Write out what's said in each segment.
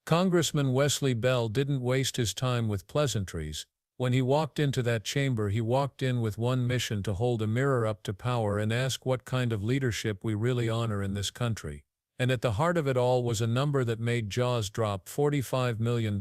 Congressman Wesley Bell didn't waste his time with pleasantries. When he walked into that chamber, he walked in with one mission: to hold a mirror up to power and ask what kind of leadership we really honor in this country. And at the heart of it all was a number that made jaws drop: $45 million.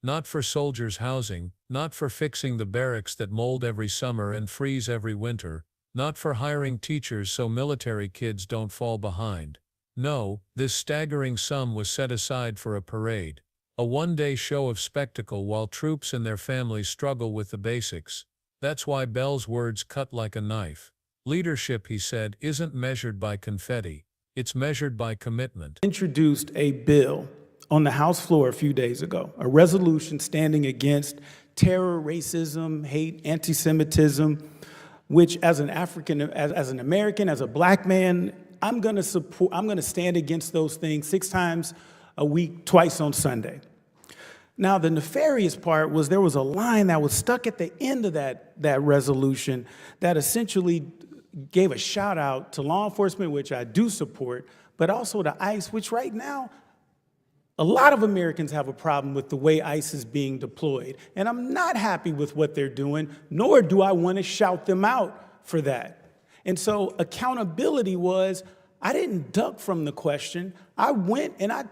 Not for soldiers' housing, not for fixing the barracks that mold every summer and freeze every winter, not for hiring teachers so military kids don't fall behind. No, this staggering sum was set aside for a parade, a one-day show of spectacle while troops and their families struggle with the basics. That's why Bell's words cut like a knife. Leadership, he said, isn't measured by confetti. It's measured by commitment. Introduced a bill on the House floor a few days ago, a resolution standing against terror, racism, hate, anti-Semitism, which as an American, as a black man, I'm gonna stand against those things 6 times a week, twice on Sunday. Now, the nefarious part was there was a line that was stuck at the end of that resolution that essentially gave a shout out to law enforcement, which I do support, but also to ICE, which right now, a lot of Americans have a problem with the way ICE is being deployed. And I'm not happy with what they're doing, nor do I want to shout them out for that. And so accountability was, I didn't duck from the question. I went and I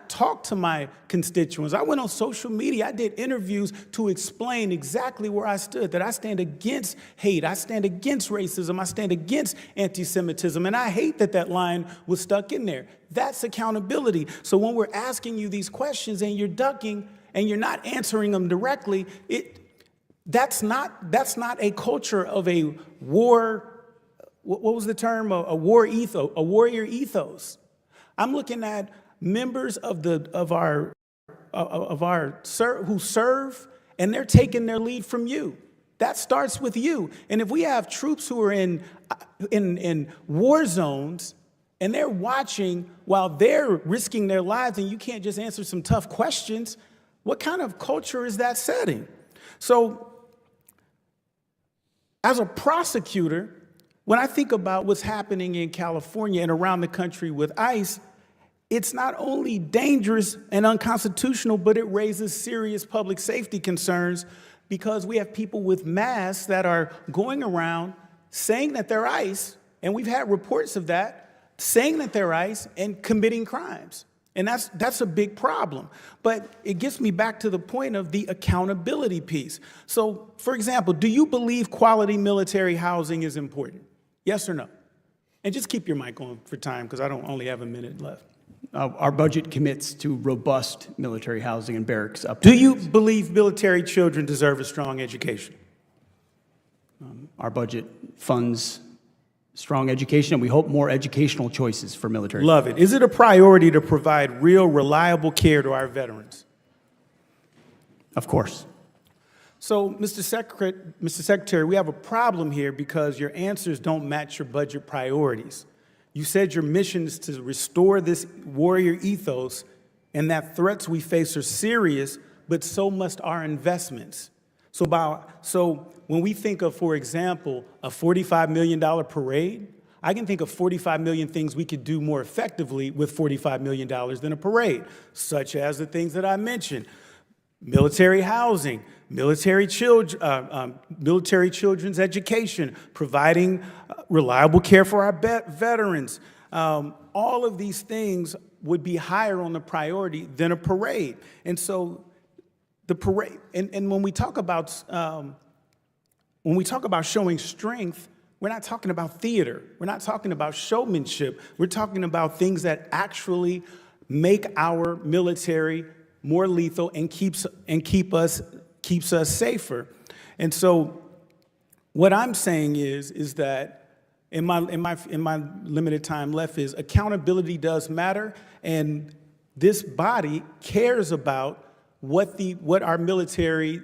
talked to my constituents. I went on social media. I did interviews to explain exactly where I stood, that I stand against hate. I stand against racism. I stand against anti-Semitism. And I hate that that line was stuck in there. That's accountability. So when we're asking you these questions and you're ducking and you're not answering them directly, that's not a culture of a war. What was the term? A war ethos, a warrior ethos. I'm looking at members who serve, and they're taking their lead from you. That starts with you. And if we have troops who are in war zones and they're watching while they're risking their lives, and you can't just answer some tough questions, what kind of culture is that setting? So, as a prosecutor, when I think about what's happening in California and around the country with ICE, it's not only dangerous and unconstitutional, but it raises serious public safety concerns because we have people with masks that are going around saying that they're ICE, and we've had reports of that, saying that they're ICE and committing crimes. And that's a big problem. But it gets me back to the point of the accountability piece. So, for example, do you believe quality military housing is important? Yes or no? And just keep your mic on for time, because I don't only have a minute left. Our budget commits to robust military housing and barracks up. Do you believe military children deserve a strong education? Our budget funds strong education, and we hope more educational choices for military. Love it. Is it a priority to provide real, reliable care to our veterans? Of course. So, Mr. Secretary, we have a problem here because your answers don't match your budget priorities. You said your mission is to restore this warrior ethos and that threats we face are serious, but so must our investments. So when we think of, for example, a $45 million parade, I can think of 45 million things we could do more effectively with $45 million than a parade, such as the things that I mentioned: military housing, military children's education, providing reliable care for our veterans. All of these things would be higher on the priority than a parade. And so the parade, and when we talk about showing strength, we're not talking about theater. We're not talking about showmanship. We're talking about things that actually make our military more lethal and keeps us safer. And so what I'm saying is that in my limited time left is accountability does matter, and this body cares about what our military.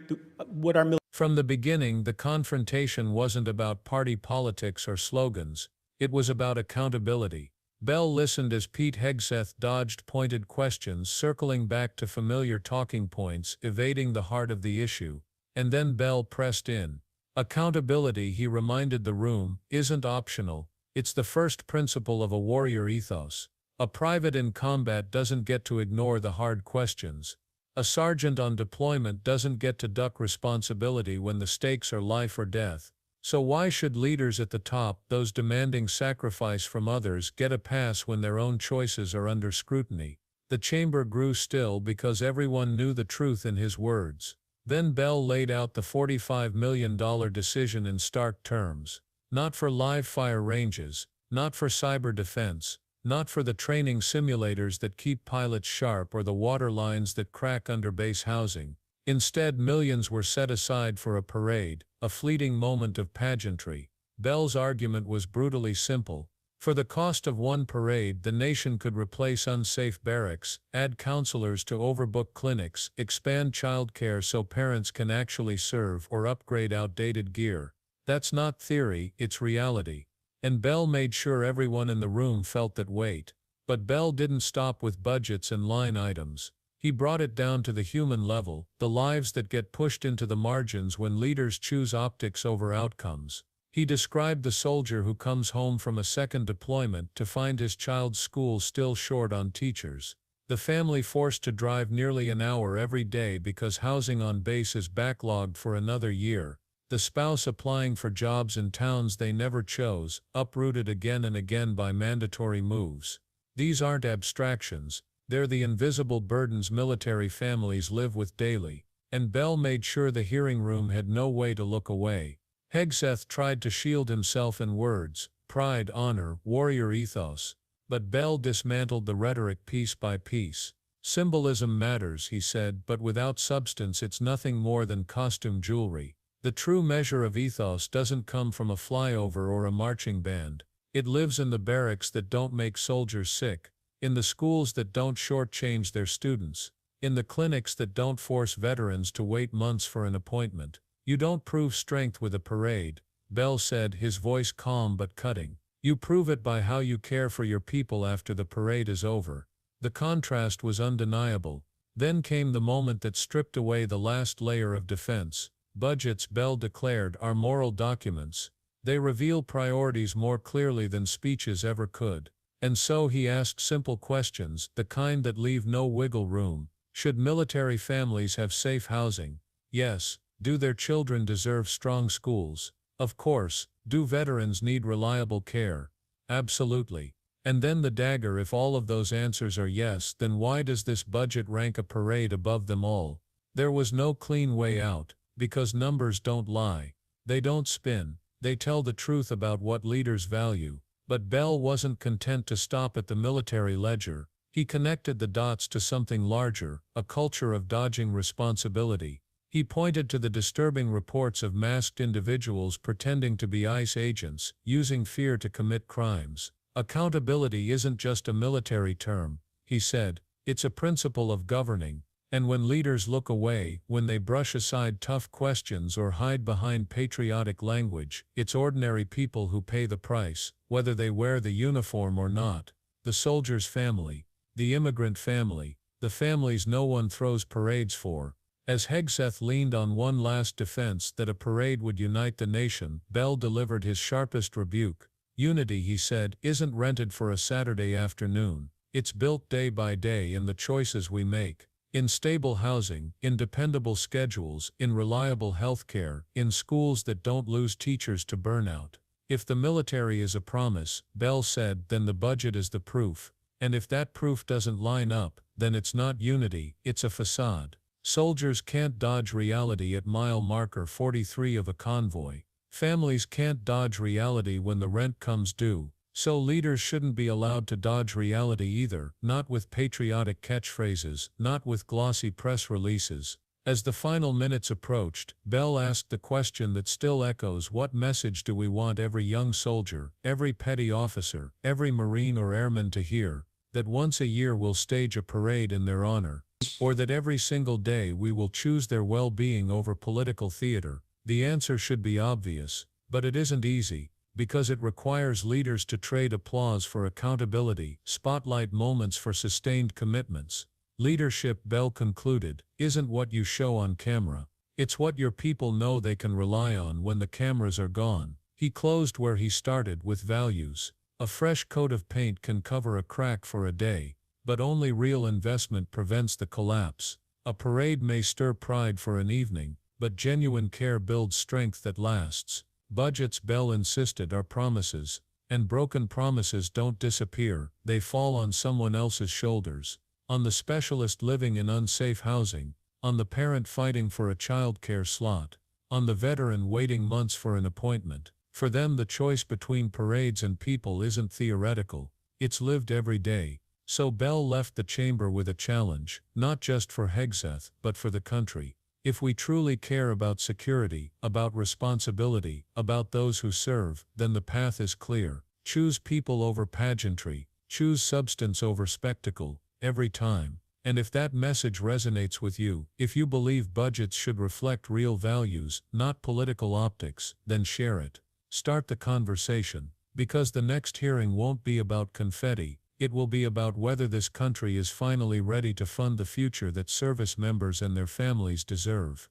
From the beginning, the confrontation wasn't about party politics or slogans. It was about accountability. Bell listened as Pete Hegseth dodged pointed questions, circling back to familiar talking points, evading the heart of the issue. And then Bell pressed in. Accountability, he reminded the room, isn't optional. It's the first principle of a warrior ethos. A private in combat doesn't get to ignore the hard questions. A sergeant on deployment doesn't get to duck responsibility when the stakes are life or death. So why should leaders at the top, those demanding sacrifice from others, get a pass when their own choices are under scrutiny? The chamber grew still because everyone knew the truth in his words. Then Bell laid out the $45 million decision in stark terms. Not for live fire ranges, not for cyber defense, not for the training simulators that keep pilots sharp or the water lines that crack under base housing. Instead, millions were set aside for a parade, a fleeting moment of pageantry. Bell's argument was brutally simple. For the cost of one parade, the nation could replace unsafe barracks, add counselors to overbook clinics, expand childcare so parents can actually serve, or upgrade outdated gear. That's not theory, it's reality. And Bell made sure everyone in the room felt that weight. But Bell didn't stop with budgets and line items. He brought it down to the human level, the lives that get pushed into the margins when leaders choose optics over outcomes. He described the soldier who comes home from a second deployment to find his child's school still short on teachers. The family forced to drive nearly an hour every day because housing on base is backlogged for another year. The spouse applying for jobs in towns they never chose, uprooted again and again by mandatory moves. These aren't abstractions, they're the invisible burdens military families live with daily. And Bell made sure the hearing room had no way to look away. Hegseth tried to shield himself in words, pride, honor, warrior ethos. But Bell dismantled the rhetoric piece by piece. Symbolism matters, he said, but without substance it's nothing more than costume jewelry. The true measure of ethos doesn't come from a flyover or a marching band. It lives in the barracks that don't make soldiers sick, in the schools that don't shortchange their students, in the clinics that don't force veterans to wait months for an appointment. You don't prove strength with a parade, Bell said, his voice calm but cutting. You prove it by how you care for your people after the parade is over. The contrast was undeniable. Then came the moment that stripped away the last layer of defense. Budgets, Bell declared, are moral documents. They reveal priorities more clearly than speeches ever could. And so he asked simple questions, the kind that leave no wiggle room. Should military families have safe housing? Yes. Do their children deserve strong schools? Of course. Do veterans need reliable care? Absolutely. And then the dagger: if all of those answers are yes, then why does this budget rank a parade above them all? There was no clean way out, because numbers don't lie. They don't spin. They tell the truth about what leaders value. But Bell wasn't content to stop at the military ledger. He connected the dots to something larger, a culture of dodging responsibility. He pointed to the disturbing reports of masked individuals pretending to be ICE agents, using fear to commit crimes. Accountability isn't just a military term, he said, it's a principle of governing. And when leaders look away, when they brush aside tough questions or hide behind patriotic language, it's ordinary people who pay the price, whether they wear the uniform or not. The soldier's family, the immigrant family, the families no one throws parades for. As Hegseth leaned on one last defense, that a parade would unite the nation, Bell delivered his sharpest rebuke. Unity, he said, isn't rented for a Saturday afternoon. It's built day by day in the choices we make. In stable housing, in dependable schedules, in reliable health care, in schools that don't lose teachers to burnout. If the military is a promise, Bell said, then the budget is the proof. And if that proof doesn't line up, then it's not unity, it's a facade. Soldiers can't dodge reality at mile marker 43 of a convoy. Families can't dodge reality when the rent comes due. So leaders shouldn't be allowed to dodge reality either, not with patriotic catchphrases, not with glossy press releases. As the final minutes approached, Bell asked the question that still echoes: what message do we want every young soldier, every petty officer, every Marine or airman to hear? That once a year we'll stage a parade in their honor? Or that every single day we will choose their well-being over political theater? The answer should be obvious, but it isn't easy, because it requires leaders to trade applause for accountability, spotlight moments for sustained commitments. Leadership, Bell concluded, isn't what you show on camera. It's what your people know they can rely on when the cameras are gone. He closed where he started, with values. A fresh coat of paint can cover a crack for a day, but only real investment prevents the collapse. A parade may stir pride for an evening, but genuine care builds strength that lasts. Budgets, Bell insisted, are promises, and broken promises don't disappear, they fall on someone else's shoulders. On the specialist living in unsafe housing, on the parent fighting for a childcare slot, on the veteran waiting months for an appointment. For them, the choice between parades and people isn't theoretical, it's lived every day. So Bell left the chamber with a challenge, not just for Hegseth, but for the country. If we truly care about security, about responsibility, about those who serve, then the path is clear. Choose people over pageantry, choose substance over spectacle, every time. And if that message resonates with you, if you believe budgets should reflect real values, not political optics, then share it. Start the conversation, because the next hearing won't be about confetti, it will be about whether this country is finally ready to fund the future that service members and their families deserve.